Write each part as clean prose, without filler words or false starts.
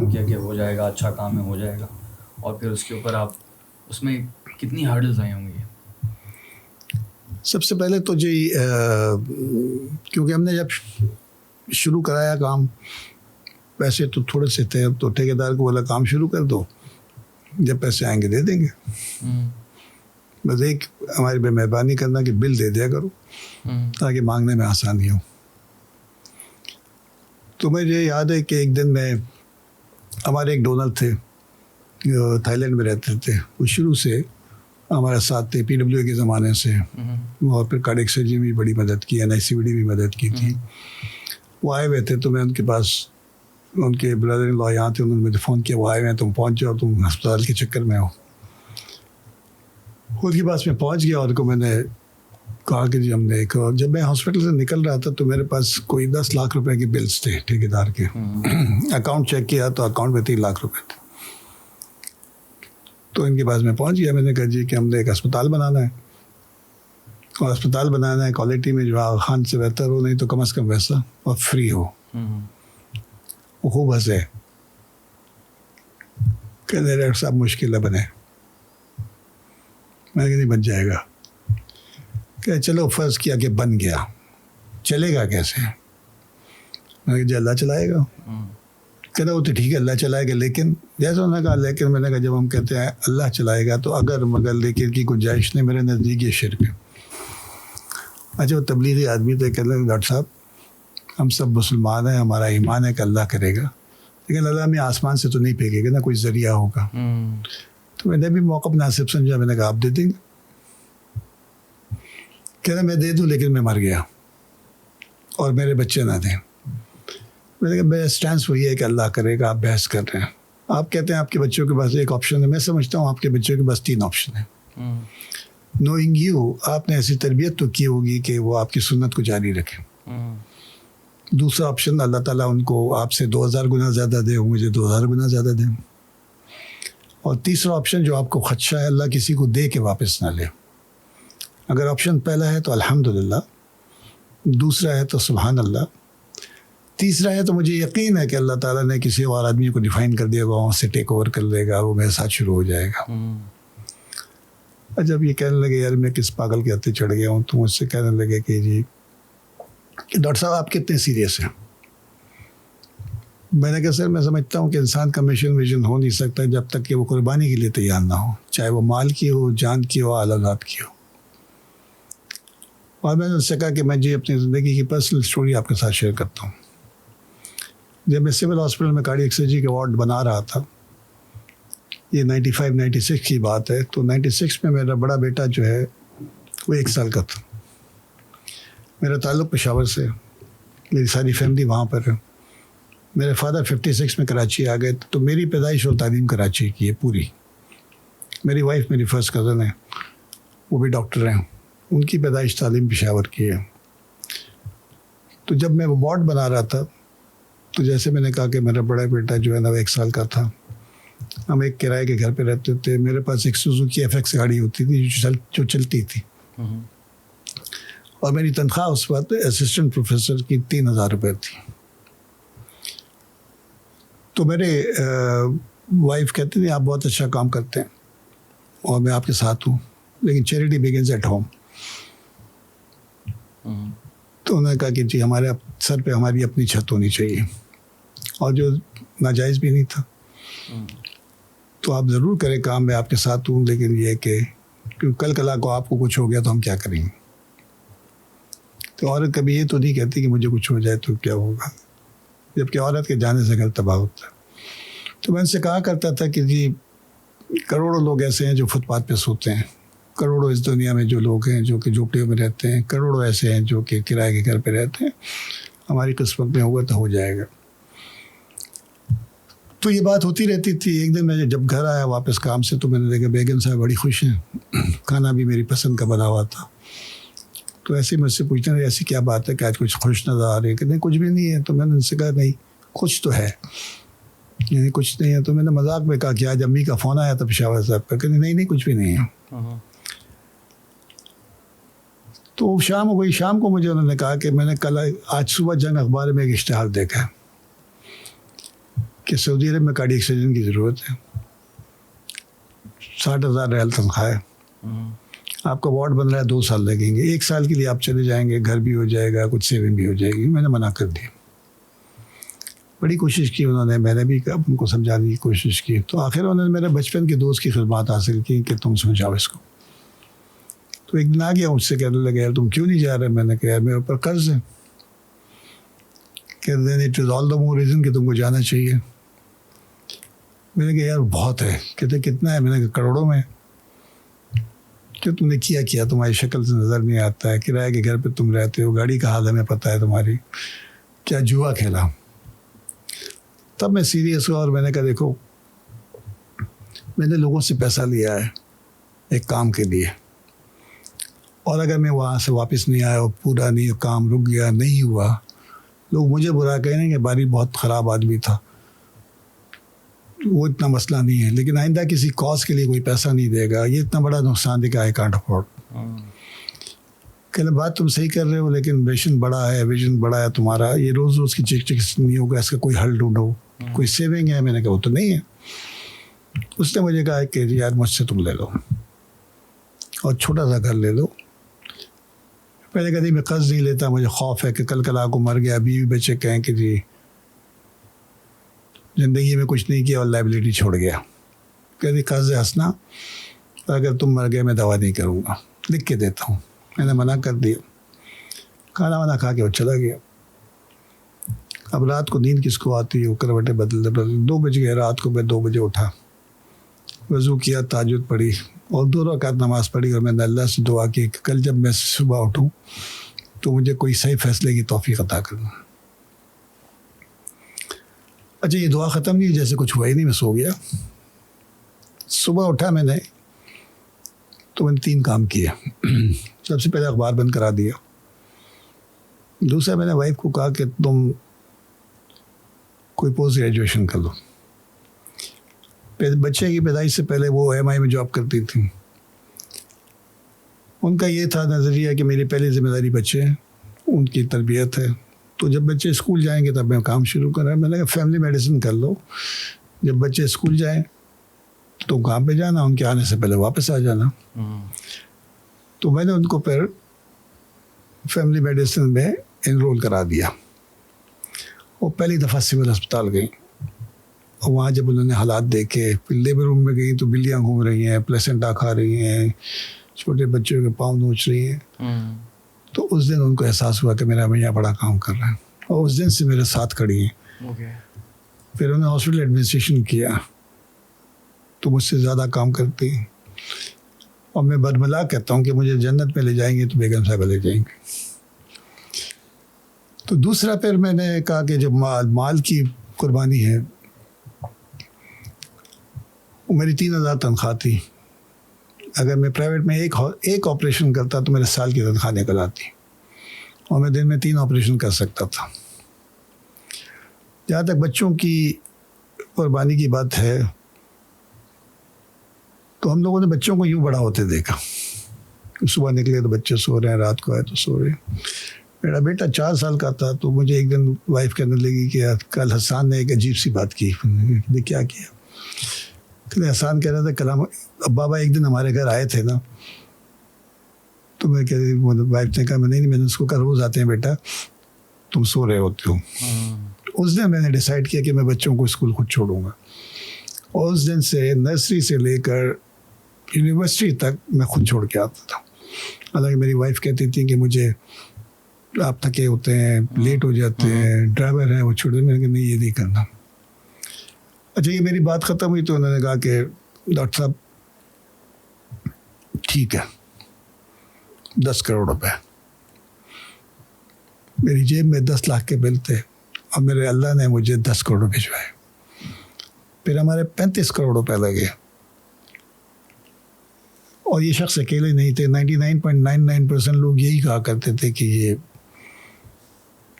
काम किया कि हो जाएगा, अच्छा काम है, हो जाएगा, और फिर उसके ऊपर आप उसमें कितनी हर्डल्स आई होंगी? सबसे पहले तो जी क्योंकि हमने जब शुरू कराया काम, पैसे तो थोड़े से थे, तो ठेकेदार को बोला काम शुरू कर दो, जब पैसे आएंगे दे देंगे। बस एक हमारी मेहरबानी करना कि बिल दे दिया करो ताकि मांगने में आसानी हो। तो मुझे याद है कि एक दिन में हमारे एक डोनर थे, थाईलैंड में रहते थे, वो शुरू से हमारे साथ थे PWA के ज़माने से, और फिर कार्डियक सर्जरी में भी बड़ी मदद की, NICVD भी मदद की थी। वो आए हुए थे, तो मैं उनके पास, उनके ब्रदर इन लॉ यहाँ थे, उन्होंने मुझे फ़ोन किया, वो आए हुए हैं, तुम पहुँच जाओ, तुम अस्पताल के चक्कर में हो। उनके पास मैं पहुँच गया और उनको मैंने कहा कि जी हमने एक, जब मैं हॉस्पिटल से निकल रहा था तो मेरे पास कोई 10 लाख रुपए के बिल्स थे ठेकेदार के। अकाउंट चेक किया तो अकाउंट में 3 लाख रुपए थे। तो इनके पास मैं पहुंच गया, मैंने कहा जी कि हमने एक अस्पताल बनाना है, और अस्पताल बनाना है क्वालिटी में जो आगा खान से बेहतर हो, नहीं तो कम से कम वैसा, और फ्री हो। वो खूब हंसे, कहने डॉक्टर साहब मुश्किल है बने। मैंने कहा नहीं बन जाएगा। कह चलो फर्ज किया कि बन गया, चलेगा कैसे? मैंने कहा अल्लाह चलाएगा। कहना वो तो ठीक है अल्लाह चलाएगा, लेकिन जैसा उन्होंने कहा लेकिन, मैंने कहा जब हम कहते हैं अल्लाह चलाएगा तो अगर मगर लेकिन की गुंजाइश नहीं, मेरे नज़दीक ये शिर्क है। अच्छा वो तबलीगी आदमी थे, कहने लगे डॉक्टर साहब हम सब मुसलमान हैं, हमारा ईमान है कि अल्लाह करेगा, लेकिन अल्लाह में आसमान से तो नहीं फेंकेगा ना, कोई ज़रिया होगा। तो मैंने भी मौका मुनासिब समझा, मैंने कहा आप दे देंगे? कहना मैं दे दूँ लेकिन मैं मर गया और मेरे बच्चे ना दें। मैंने कहा मेरा स्टैंस वही है कि अल्लाह करेगा, आप बहस कर रहे हैं। आप कहते हैं आपके बच्चों के पास एक ऑप्शन है, मैं समझता हूँ आपके बच्चों के पास 3 ऑप्शन है। नोइंग यू, आपने ऐसी तरबियत तो की होगी कि वो आपकी सुन्नत को जारी रखें। दूसरा ऑप्शन, अल्लाह ताला उनको आपसे 2000 गुना ज़्यादा दे, मुझे 2000 गुना ज़्यादा दे। और तीसरा ऑप्शन जो आपको खदशा है, अल्लाह किसी को दे के वापस ना ले। अगर ऑप्शन पहला है तो अल्हम्दुलिल्लाह, दूसरा है तो सुभान अल्लाह, तीसरा है तो मुझे यकीन है कि अल्लाह ताला ने किसी और आदमी को डिफाइन कर दिया, वहाँ से टेक ओवर कर लेगा, वो मेरे साथ शुरू हो जाएगा। जब ये कहने लगे यार मैं किस पागल के हत्थे चढ़ गया हूँ, तो मुझसे कहने लगे कि जी डॉक्टर साहब आप कितने सीरियस हैं? मैंने कहा सर मैं समझता हूँ कि इंसान का मिशन विजन हो नहीं सकता जब तक कि वो कुर्बानी के लिए तैयार ना हो, चाहे वो माल की हो, जान की हो, औलाद की हो। और मैंने उससे कहा कि मैं जी अपनी ज़िंदगी की पर्सनल स्टोरी आपके साथ शेयर करता हूँ। जब मैं सिविल हॉस्पिटल में कार्डियक सर्जरी के वार्ड बना रहा था, ये 95-96 की बात है, तो 96 में मेरा बड़ा बेटा जो है वो 1 साल का था। मेरा ताल्लुक़ पेशावर से, मेरी सारी फैमिली वहाँ पर है। मेरे फादर 56 में कराची आ गए, तो मेरी पैदाइश और तालीम कराची की है पूरी। मेरी वाइफ मेरी फर्स्ट कज़न है, वो भी डॉक्टर हैं, उनकी पैदाइश तालीम पेशावर की है। तो जब मैं वो वार्ड बना रहा था, तो जैसे मैंने कहा कि मेरा बड़ा बेटा जो है ना वो 1 साल का था, हम एक किराए के घर पे रहते थे। मेरे पास एक सुजुकी FX गाड़ी होती थी जो चलती थी, और मेरी तनख्वाह उस वक्त असिस्टेंट प्रोफेसर की 3000 रुपये थी। तो मेरे वाइफ कहती थी आप बहुत अच्छा काम करते हैं और मैं आपके साथ हूँ, लेकिन चैरिटी बिगिंस एट होम। तो उन्होंने कहा कि जी हमारे सर पे हमारी अपनी छत होनी चाहिए, और जो नाजायज़ भी नहीं था। तो आप ज़रूर करें काम, मैं आपके साथ हूँ, लेकिन ये कि कल कला को आपको कुछ हो गया तो हम क्या करेंगे? तो औरत कभी ये तो नहीं कहती कि मुझे कुछ हो जाए तो क्या होगा, जबकि औरत के जाने से घर तबाह होता है। तो मैं उनसे कहा करता था कि जी करोड़ों लोग ऐसे हैं जो फुटपाथ पे सोते हैं, करोड़ों इस दुनिया में जो लोग हैं जो कि झोपड़ियों में रहते हैं, करोड़ों ऐसे हैं जो कि किराए के घर पे रहते हैं। हमारी किस्मत में होगा तो हो जाएगा। तो ये बात होती रहती थी। एक दिन मैं जब घर आया वापस काम से, तो मैंने देखा बेगम साहब बड़ी खुश हैं, खाना भी मेरी पसंद का बना हुआ था। तो ऐसे ही मुझसे पूछते हैं ऐसी क्या बात है कि आज कुछ खुश नज़र आ रही है? कि नहीं कुछ भी नहीं है। तो मैंने उनसे कहा नहीं कुछ तो है, यानी कुछ नहीं है। तो मैंने मजाक में कहा कि आज अम्मी का फ़ोन आया था पेशावर साहब का, कहते नहीं नहीं कुछ भी नहीं है। तो शाम हो गई, शाम को मुझे उन्होंने कहा कि मैंने कल आज सुबह जंग अखबार में एक इश्तिहार देखा कि सऊदी अरब में कार्डियक सर्जन की ज़रूरत है, 60,000 रियाल तनख्वाह है, आपका वार्ड बन रहा है, 2 साल लगेंगे, 1 साल के लिए आप चले जाएंगे, घर भी हो जाएगा, कुछ सेविंग भी हो जाएगी। मैंने मना कर दिया। बड़ी कोशिश की उन्होंने, मैंने भी उनको समझाने की कोशिश की। तो आखिर उन्होंने मेरे बचपन के दोस्त की खिदमत हासिल की कि तुम समझाओ इसको। तो एक दिन आ गया, मुझसे कहने लगे यार तुम क्यों नहीं जा रहे? मैंने कहा यार मेरे ऊपर कर्ज है। कहते हैं it is all the more reason कि तुमको जाना चाहिए। मैंने कहा यार बहुत है। कहते कितना है? मैंने कहा करोड़ों में। कि तुमने किया तुम्हारी शक्ल से नज़र नहीं आता है, किराए के घर पे तुम रहते हो, गाड़ी का हाल हमें पता है तुम्हारी, क्या जुआ खेला? तब मैं सीरियस हुआ और मैंने कहा देखो मैंने लोगों से पैसा लिया है एक काम के लिए, और अगर मैं वहाँ से वापस नहीं आया और पूरा नहीं काम रुक गया, नहीं हुआ, लोग मुझे बुरा कहेंगे कि बारी बहुत ख़राब आदमी था, वो इतना मसला नहीं है, लेकिन आइंदा किसी कॉज के लिए कोई पैसा नहीं देगा, ये इतना बड़ा नुकसान देगा, आई कांट अफोर्ड। कहने बात तुम सही कर रहे हो, लेकिन विजन बड़ा है, विजन बड़ा है तुम्हारा, ये रोज़ रोज़ की चिक नहीं होगा, इसका कोई हल ढूंढो, कोई सेविंग है? मैंने कहा वो तो नहीं है। उसने मुझे कहा कि यार मुझसे तुम ले लो और छोटा सा घर ले लो। मैंने कहा मैं कर्ज नहीं लेता, मुझे खौफ है कि कल कला को मर गया, बीवी बच्चे कहें कि जी ज़िंदगी में कुछ नहीं किया और लाइबिलिटी छोड़ गया। कहती कर्ज है हंसना, अगर तुम मर गए मैं दवा नहीं करूँगा, लिख के देता हूँ। मैंने मना कर दिया। खाना वाना खा के वो चला गया। अब रात को नींद किसको आती है, वो करवटें बदलते बदलते 2 बज गए। रात को मैं 2 बजे उठा, वज़ू किया, ताजुद पढ़ी और 2 रकात नमाज पढ़ी, और मैंने अल्लाह से दुआ की कि कल जब मैं सुबह उठूँ तो मुझे कोई सही फैसले की तौफीक अता करना। अच्छा ये दुआ ख़त्म नहीं, जैसे कुछ हुआ ही नहीं, मैं सो गया। सुबह उठा मैंने तो मैंने 3 काम किए। सबसे पहले अखबार बंद करा दिया। दूसरा मैंने वाइफ को कहा कि तुम कोई पोस्ट ग्रेजुएशन कर लो। बच्चे की पैदाइश से पहले वो MI में जॉब करती थी। उनका ये था नज़रिया कि मेरी पहली ज़िम्मेदारी बच्चे हैं, उनकी तरबियत है, तो जब बच्चे स्कूल जाएंगे तब मैं काम शुरू कर रहा। मैंने कहा फैमिली मेडिसिन कर लो, जब बच्चे स्कूल जाएं तो काम पे जाना, उनके आने से पहले वापस आ जाना। तो मैंने उनको फिर फैमिली मेडिसिन में इनरोल करा दिया। वो पहली दफ़ा सिविल अस्पताल गई और वहाँ जब उन्होंने हालात देखे, फिर लेबर रूम में गई तो बिल्लियाँ घूम रही हैं, प्लेसेंटा खा रही हैं, छोटे बच्चों के पाँव नोच रही हैं। तो उस दिन उनको एहसास हुआ कि मेरा भैया बड़ा काम कर रहा है, और उस दिन से मेरे साथ खड़ी हैं। फिर उन्होंने हॉस्पिटल एडमिनिस्ट्रेशन किया तो मुझसे ज़्यादा काम करती हैं, और मैं बदमला कहता हूँ कि मुझे जन्नत में ले जाएंगे तो बेगम साहब ले जाएंगे। तो दूसरा फिर मैंने कहा कि जब माल की कुर्बानी है, वो मेरी 3,000 तनख्वाह थी। अगर मैं प्राइवेट में एक ऑपरेशन करता तो मेरे साल की तनख्वाह निकल आती, और मैं दिन में 3 ऑपरेशन कर सकता था। जहाँ तक बच्चों की कुर्बानी की बात है, तो हम लोगों ने बच्चों को यूँ बड़ा होते देखा। सुबह निकले तो बच्चे सो रहे हैं, रात को आए तो सो रहे हैं। मेरा बेटा 4 साल का था तो मुझे एक दिन वाइफ कहने लगी कि कल हसान ने एक अजीब सी बात की। मैंने क्या किया? कहते हसान कह रहा था कल अब बाबा एक दिन हमारे घर आए थे ना, तो मैं कहती वाइफ ने कहा नहीं मैंने उसको कहा रोज़ आते हैं बेटा, तुम सो रहे होते हो। उस दिन मैंने डिसाइड किया कि मैं बच्चों को स्कूल खुद छोड़ूंगा, और उस दिन से नर्सरी से लेकर यूनिवर्सिटी तक मैं खुद छोड़ के आता था। हालांकि मेरी वाइफ कहती थी कि मुझे आप थके होते हैं, लेट हो जाते हैं, ड्राइवर है वो छोड़ दे। मैंने कहा नहीं ये नहीं करना। अच्छा ये मेरी बात ख़त्म हुई तो उन्होंने कहा कि डॉक्टर साहब ठीक है 10 करोड़ रुपए। मेरी जेब में 10 लाख के बिल थे और मेरे अल्लाह ने मुझे 10 करोड़ भिजवाए। फिर हमारे 35 करोड़ रुपए लगे, और ये शख्स अकेले नहीं थे। 99.99% लोग यही कहा करते थे कि ये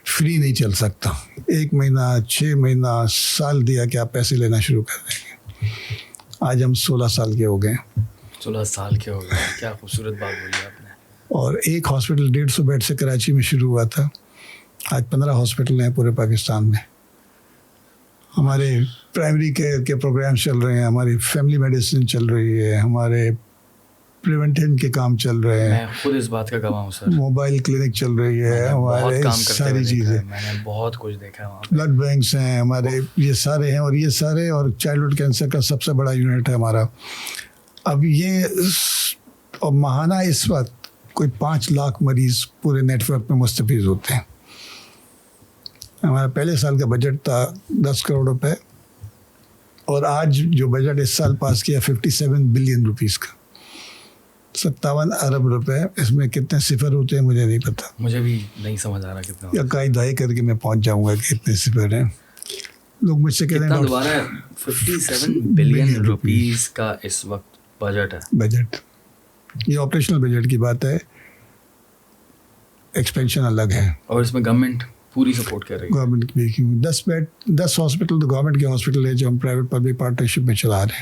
फ्री नहीं चल सकता, 1 महीना 6 महीना साल दिया कि आप पैसे लेना शुरू कर देंगे। आज हम 16 साल के हो गए। 16 साल के हो गए, क्या खूबसूरत बात बोली आपने। और एक हॉस्पिटल 150 बेड से कराची में शुरू हुआ था, आज 15 हॉस्पिटल हैं पूरे पाकिस्तान में। हमारे प्राइमरी केयर के प्रोग्राम्स चल रहे हैं, हमारी फैमिली मेडिसिन चल रही है, हमारे प्रिवेंटिव के काम चल रहे हैं, मैं खुद इस बात का गवाह हूँ सर। मोबाइल क्लिनिक चल रही है, मैंने बहुत हमारे काम करते सारी हुए देखा है, चीज़ें, मैंने बहुत कुछ देखा है वहाँ पे। ब्लड बैंक्स हैं हमारे, ये सारे हैं, और ये सारे, और चाइल्डहुड कैंसर का सबसे बड़ा यूनिट है हमारा। अब ये और माहाना इस वक्त कोई 5 लाख मरीज पूरे नेटवर्क में मुस्तफिज होते हैं। हमारा पहले साल का बजट था 10 करोड़ रुपए, और आज जो बजट इस साल पास किया 57 बिलियन रुपीस का, 57 अरब रुपए। इसमें कितने सिफर होते हैं मुझे नहीं पता, मुझे भी नहीं समझ आ रहा कितना या कई दाई करके मैं पहुंच जाऊंगा कि कितने सिफर हैं। लोग मुझसे कह रहे कितना हैं दोबारा है? 57 बिलियन रुपीस का इस वक्त बजट है। बजट, ये ऑपरेशनल बजट की बात है, एक्सपेंशन अलग है। और इसमें गवर्नमेंट पूरी सपोर्ट कर रही है। गवर्नमेंट की 10 बेड 10 हॉस्पिटल तो गवर्नमेंट के हॉस्पिटल है जो हम प्राइवेट पब्लिक पार्टनरशिप में चला रहे हैं।